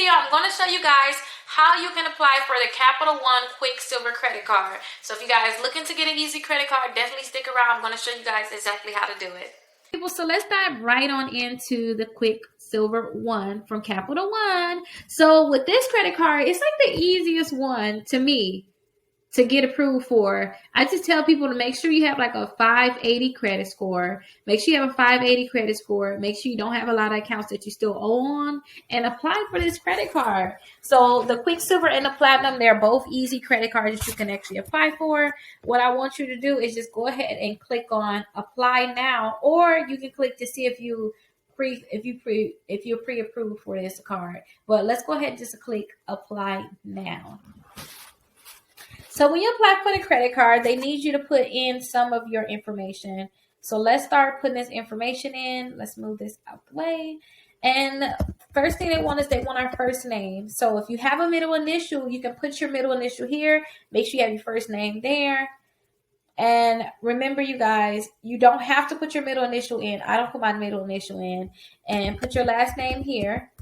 video, I'm going to show you guys how you can apply for the Capital One Quicksilver credit card. So if you guys looking to get an easy credit card, definitely stick around. I'm going to show you guys exactly how to do it. People, so let's dive right on into the Quicksilver One from Capital One. So with this credit card, it's like the easiest one to me to get approved for. I just tell people to make sure you have like a 580 credit score. Make sure you have a 580 credit score. Make sure you don't have a lot of accounts that you still owe on, and apply for this credit card. So the Quicksilver and the Platinum, they're both easy credit cards that you can actually apply for. What I want you to do is just go ahead and click on apply now, or you can click to see if you're pre-approved for this card. But let's go ahead and just click apply now. So when you apply for the credit card, they need you to put in some of your information. So let's start putting this information in. Let's move this out the way. And first thing they want our first name. So if you have a middle initial, you can put your middle initial here. Make sure you have your first name there. And remember, you guys, you don't have to put your middle initial in. I don't put my middle initial in. And put your last name here.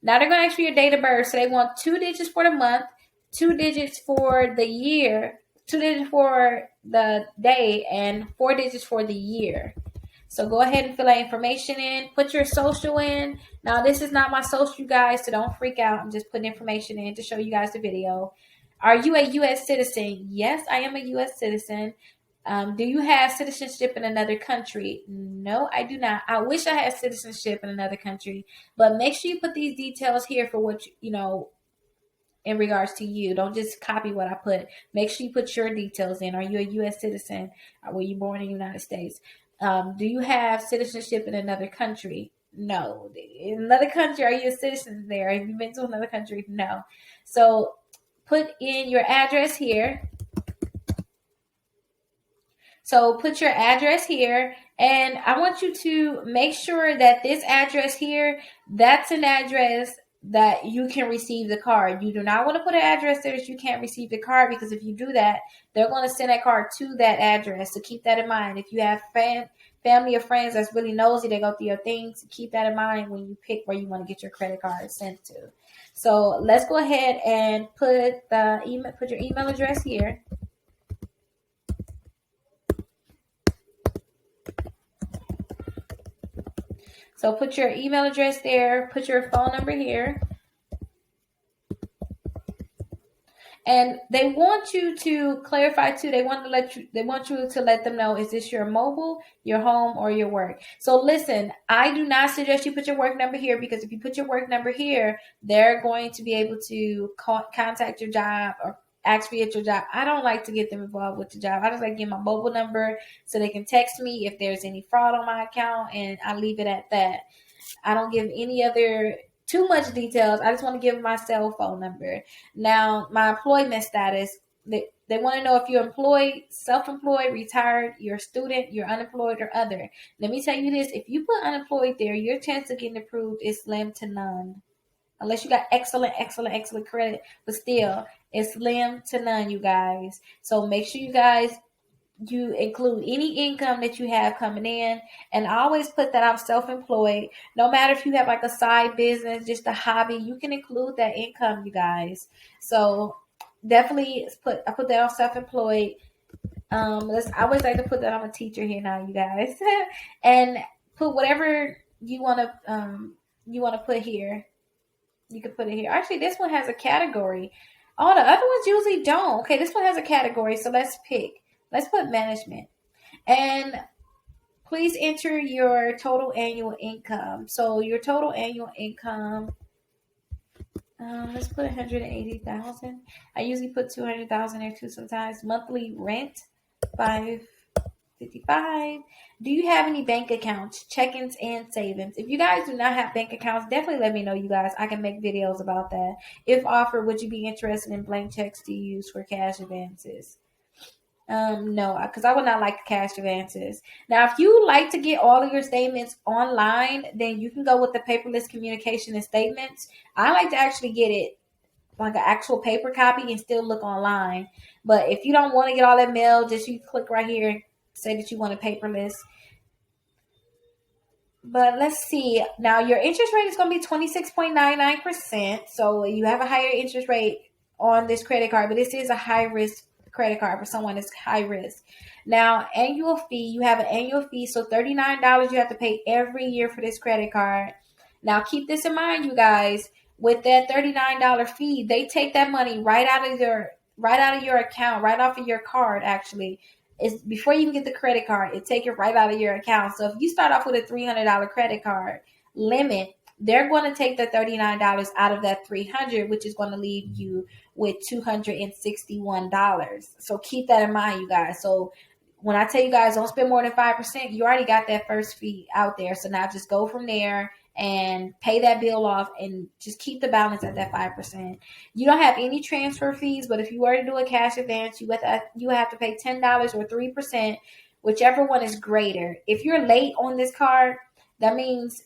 Now they're going to ask for your date of birth. So they want 2 digits for the month, 2 digits for the year, 2 digits for the day, and 4 digits for the year. So go ahead and fill that information in. Put your social in. Now, this is not my social, you guys, so don't freak out. I'm just putting information in to show you guys the video. Are you a U.S. citizen? Yes, I am a U.S. citizen. Do you have citizenship in another country? No, I do not. I wish I had citizenship in another country, but make sure you put these details here for what you know, in regards to you. Don't just copy what I put. Make sure you put your details in. Are you a U.S. citizen? Were you born in the United States? Do you have citizenship in another country? No. In another country, are you a citizen there? Have you been to another country? No. So put in your address here. So put your address here, and I want you to make sure that this address here, that's an address that you can receive the card. You do not want to put an address there that you can't receive the card, because if you do that, they're going to send that card to that address. So keep that in mind. If you have family or friends that's really nosy, they go through your things, keep that in mind when you pick where you want to get your credit card sent to. So let's go ahead and put your email address here. So put your email address there, put your phone number here. And they want you to clarify too. They want you to let them know, is this your mobile, your home, or your work? So listen, I do not suggest you put your work number here, because if you put your work number here, they're going to be able to contact your job or ask me at your job. I don't like to get them involved with the job. I just like to get my mobile number so they can text me if there's any fraud on my account, and I leave it at that. I don't give any other too much details. I just want to give my cell phone number. Now, my employment status, they want to know if you're employed, self-employed, retired, you're a student, you're unemployed, or other. Let me tell you this, if you put unemployed there, your chance of getting approved is slim to none. Unless you got excellent credit, but still, it's slim to none, you guys. So make sure you include any income that you have coming in. And I always put that I'm self-employed. No matter if you have like a side business, just a hobby, you can include that income, you guys. So definitely I put that on self-employed. I always like to put that I'm a teacher here now, you guys. And put whatever you want to put here. You can put it here. Actually, this one has a category. Oh, the other ones usually don't. Okay, this one has a category, so let's pick. Let's put management. And please enter your total annual income. So your total annual income, let's put 180,000. I usually put 200,000 there too sometimes. Monthly rent, $555. Do you have any bank accounts, check-ins, and savings? If you guys do not have bank accounts, definitely let me know, you guys. I can make videos about that. If offered, would you be interested in blank checks to use for cash advances? No, because I would not like cash advances. Now, if you like to get all of your statements online, then you can go with the paperless communication and statements. I like to actually get it like an actual paper copy and still look online. But if you don't want to get all that mail, just you click right here, say that you want a paperless. But let's see. Now your interest rate is going to be 26.99%. So you have a higher interest rate on this credit card, but this is a high risk credit card for someone that's high risk. Now, annual fee, you have an annual fee. So $39 you have to pay every year for this credit card. Now, keep this in mind, you guys. With that $39 fee, they take that money right out of your account, right off of your card, actually. It's before you even get the credit card, it take it right out of your account. So if you start off with a $300 credit card limit, they're going to take the $39 out of that $300, which is going to leave you with $261. So keep that in mind, you guys. So when I tell you guys don't spend more than 5%, you already got that first fee out there. So now just go from there and pay that bill off and just keep the balance at that 5%. You don't have any transfer fees, but if you were to do a cash advance, you have to pay $10 or 3%, whichever one is greater. If you're late on this card, that means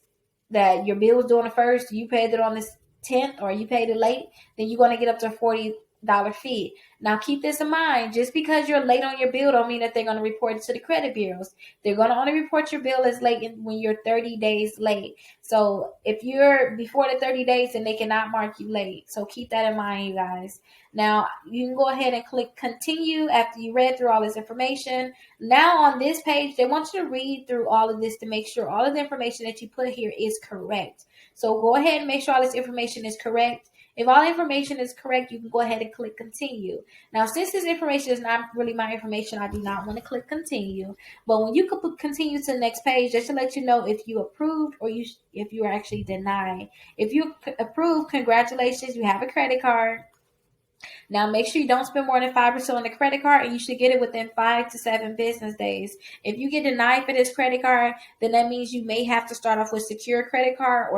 that your bill was due on the first, you paid it on the 10th, or you paid it late, then you're going to get up to a $40 fee. Now keep this in mind, just because you're late on your bill don't mean that they're going to report it to the credit bureaus. They're going to only report your bill as late when you're 30 days late. So if you're before the 30 days, then they cannot mark you late. So keep that in mind, you guys. Now you can go ahead and click continue after you read through all this information. Now on this page, they want you to read through all of this to make sure all of the information that you put here is correct. So go ahead and make sure all this information is correct. If all information is correct, you can go ahead and click continue. Now, since this information is not really my information, I do not want to click continue. But when you could continue to the next page, that should let you know if you approved or if you are actually denied. If you approve, congratulations, you have a credit card. Now, make sure you don't spend more than 5% on the credit card, and you should get it within 5 to 7 business days. If you get denied for this credit card, then that means you may have to start off with secure credit cards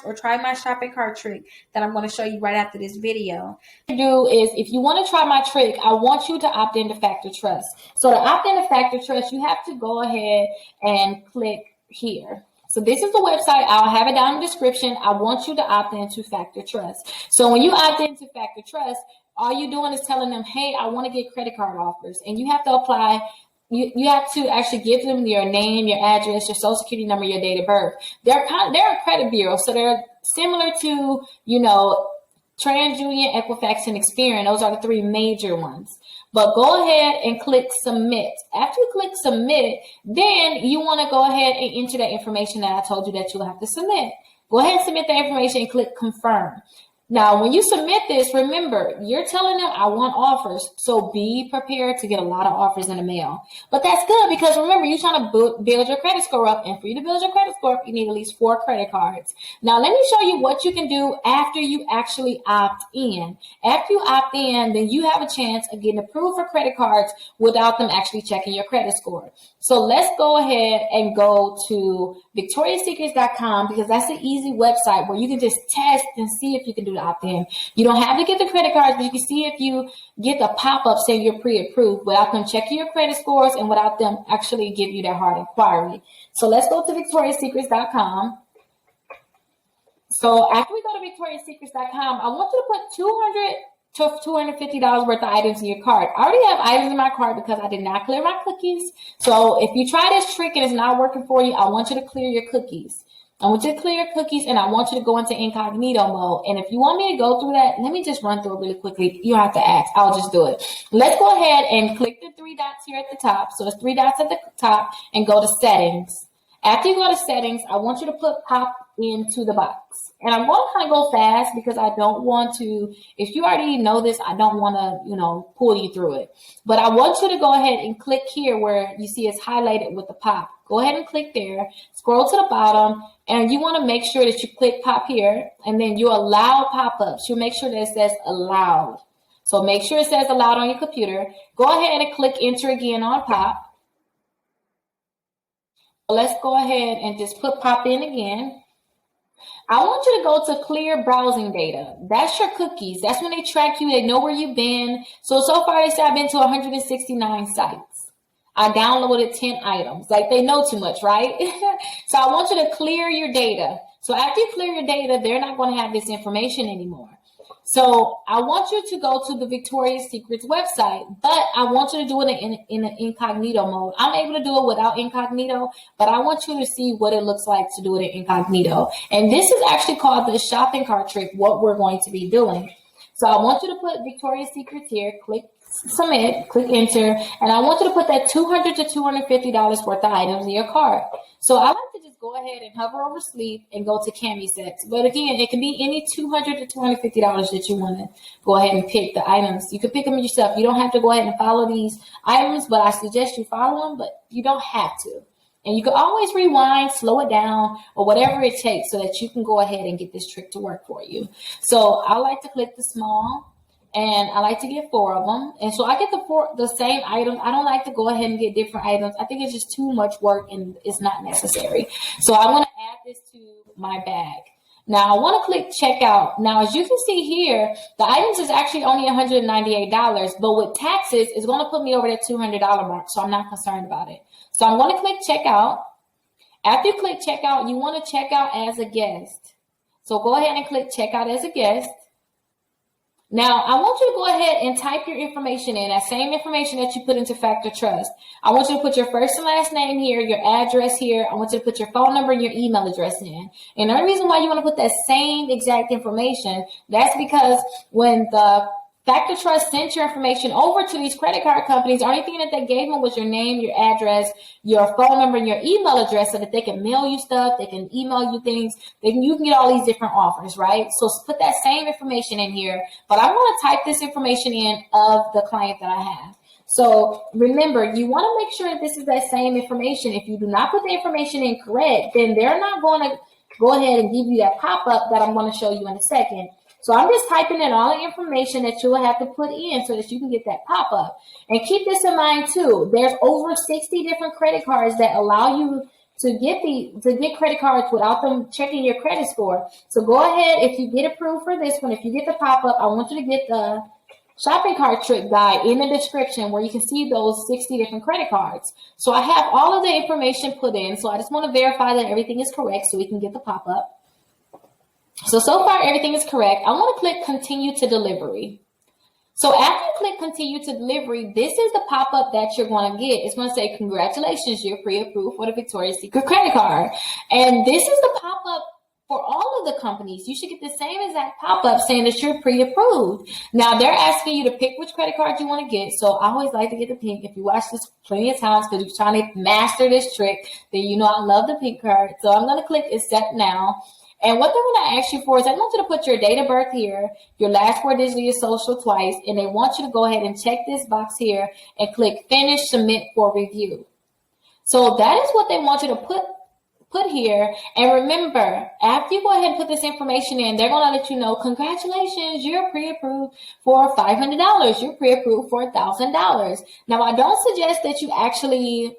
or try my shopping cart trick that I'm going to show you right after this video. What you do is, if you want to try my trick, I want you to opt into Factor Trust. So to opt into Factor Trust, you have to go ahead and click here. So this is the website. I'll have it down in the description. I want you to opt into Factor Trust. So when you opt into Factor Trust, all you're doing is telling them, hey, I want to get credit card offers. And you have to apply. You have to actually give them your name, your address, your social security number, your date of birth. They're a credit bureau, so they're similar to, TransUnion, Equifax, and Experian. Those are the three major ones. But go ahead and click submit. After you click submit, then you want to go ahead and enter that information that I told you that you'll have to submit. Go ahead and submit that information and click confirm. Now, when you submit this, remember, you're telling them I want offers. So be prepared to get a lot of offers in the mail. But that's good because remember, you're trying to build your credit score up. And for you to build your credit score up, you need at least 4 credit cards. Now, let me show you what you can do after you actually opt in. After you opt in, then you have a chance of getting approved for credit cards without them actually checking your credit score. So let's go ahead and go to victoriassecrets.com because that's an easy website where you can just test and see if you can do the opt-in. You don't have to get the credit cards, but you can see if you get the pop-up saying you're pre-approved without them checking your credit scores and without them actually give you that hard inquiry. So let's go to victoriassecrets.com. So after we go to victoriassecrets.com, I want you to put $250 worth of items in your cart. I already have items in my cart because I did not clear my cookies. So if you try this trick and it's not working for you, I want you to clear your cookies. I want you to clear your cookies and I want you to go into incognito mode. And if you want me to go through that, let me just run through it really quickly. You don't have to ask. I'll just do it. Let's go ahead and click the 3 dots here at the top. So it's 3 dots at the top and go to settings. After you go to settings, I want you to put pop into the box. And I'm going to kind of go fast because I don't want to, if you already know this, I don't want to, pull you through it. But I want you to go ahead and click here where you see it's highlighted with the pop. Go ahead and click there, scroll to the bottom, and you want to make sure that you click pop here, and then you allow pop-ups. You make sure that it says allowed. So make sure it says allowed on your computer. Go ahead and click enter again on pop. Let's go ahead and just put pop in again. I want you to go to clear browsing data. That's your cookies. That's when they track you. They know where you've been. So far they say I've been to 169 sites. I downloaded 10 items. Like they know too much, right? So I want you to clear your data. So after you clear your data, they're not going to have this information anymore. So I want you to go to the Victoria's Secret's website, but I want you to do it in an incognito mode. I'm able to do it without incognito, but I want you to see what it looks like to do it in incognito. And this is actually called the shopping cart trick, what we're going to be doing. So I want you to put Victoria's Secret here, click submit, click enter, and I want you to put that $200 to $250 worth of items in your cart. So I like to just go ahead and hover over sleep and go to Cami Sets. But again, it can be any $200 to $250 that you want to go ahead and pick the items. You can pick them yourself. You don't have to go ahead and follow these items, but I suggest you follow them, but you don't have to. And you can always rewind, slow it down, or whatever it takes so that you can go ahead and get this trick to work for you. So I like to click the small, and I like to get 4 of them. And so I get the same items. I don't like to go ahead and get different items. I think it's just too much work and it's not necessary. So I want to add this to my bag. Now I want to click checkout. Now, as you can see here, the items is actually only $198, but with taxes, it's going to put me over that $200 mark. So I'm not concerned about it. So I'm going to click checkout. After you click checkout, you want to check out as a guest. So go ahead and click checkout as a guest. Now, I want you to go ahead and type your information in, that same information that you put into Factor Trust. I want you to put your first and last name here, your address here. I want you to put your phone number and your email address in. And the only reason why you want to put that same exact information, that's because when the Factor Trust sent your information over to these credit card companies, the only thing that they gave them was your name, your address, your phone number, and your email address so that they can mail you stuff, they can email you things, you can get all these different offers, right? So put that same information in here, but I'm going to type this information in of the client that I have. So remember, you want to make sure that this is that same information. If you do not put the information in correct, then they're not going to go ahead and give you that pop-up that I'm going to show you in a second. So I'm just typing in all the information that you will have to put in so that you can get that pop-up. And keep this in mind too. There's over 60 different credit cards that allow you to get credit cards without them checking your credit score. So go ahead, if you get approved for this one, if you get the pop-up, I want you to get the shopping cart trick guide in the description where you can see those 60 different credit cards. So I have all of the information put in. So I just want to verify that everything is correct so we can get the pop-up. So far, everything is correct. I want to click continue to delivery. So after you click continue to delivery, this is the pop-up that you're going to get. It's going to say, congratulations, you're pre-approved for the Victoria's Secret credit card. And this is the pop-up for all of the companies. You should get the same exact pop-up saying that you're pre-approved. Now, they're asking you to pick which credit card you want to get. So I always like to get the pink. If you watch this plenty of times because you're trying to master this trick, then you know I love the pink card. So I'm going to click accept now. And what they're going to ask you for is I want you to put your date of birth here, your last 4 digits of your social twice, and they want you to go ahead and check this box here and click finish, submit for review. So that is what they want you to put here. And remember, after you go ahead and put this information in, they're going to let you know, congratulations, you're pre-approved for $500. You're pre-approved for $1,000. Now, I don't suggest that you actually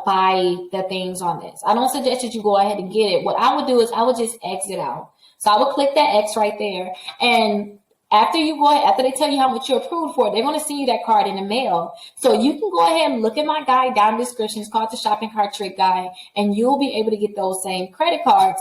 buy the things on this. I don't suggest that you go ahead and get it. What I would do is I would just exit out. So I would click that X right there. And after they tell you how much you're approved for, they're going to send you that card in the mail. So you can go ahead and look at my guide down in the description. It's called the Shopping Cart Trick Guide. And you'll be able to get those same credit cards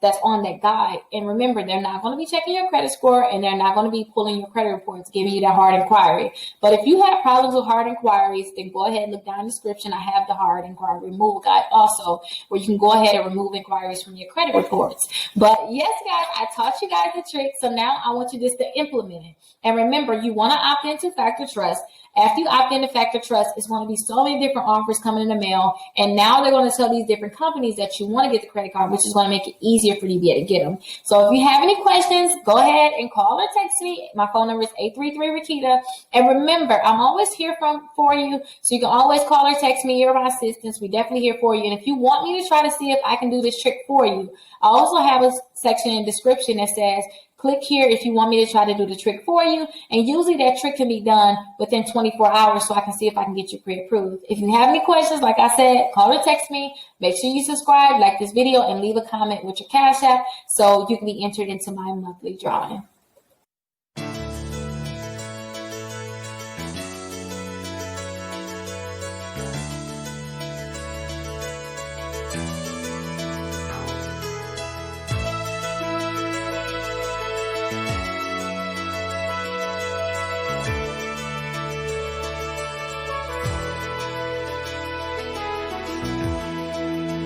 that's on that guide. And remember, they're not going to be checking your credit score and they're not going to be pulling your credit reports, giving you that hard inquiry. But if you have problems with hard inquiries, then go ahead and look down in the description. I have the hard inquiry removal guide also, where you can go ahead and remove inquiries from your credit reports. But yes, guys, I taught you guys the trick. So now I want you just to implement it. And remember, you want to opt into Factor Trust. After you opt into Factor Trust, it's going to be so many different offers coming in the mail. And now they're going to tell these different companies that you want to get the credit card, which is going to make it easier for you to be able to get them. So if you have any questions, go ahead and call or text me. My phone number is 833-Rickita. And remember, I'm always here for you. So you can always call or text me. You're my assistants. We're definitely here for you. And if you want me to try to see if I can do this trick for you, I also have a section in the description that says, click here if you want me to try to do the trick for you. And usually that trick can be done within 24 hours so I can see if I can get you pre-approved. If you have any questions, like I said, call or text me. Make sure you subscribe, like this video, and leave a comment with your Cash App so you can be entered into my monthly drawing.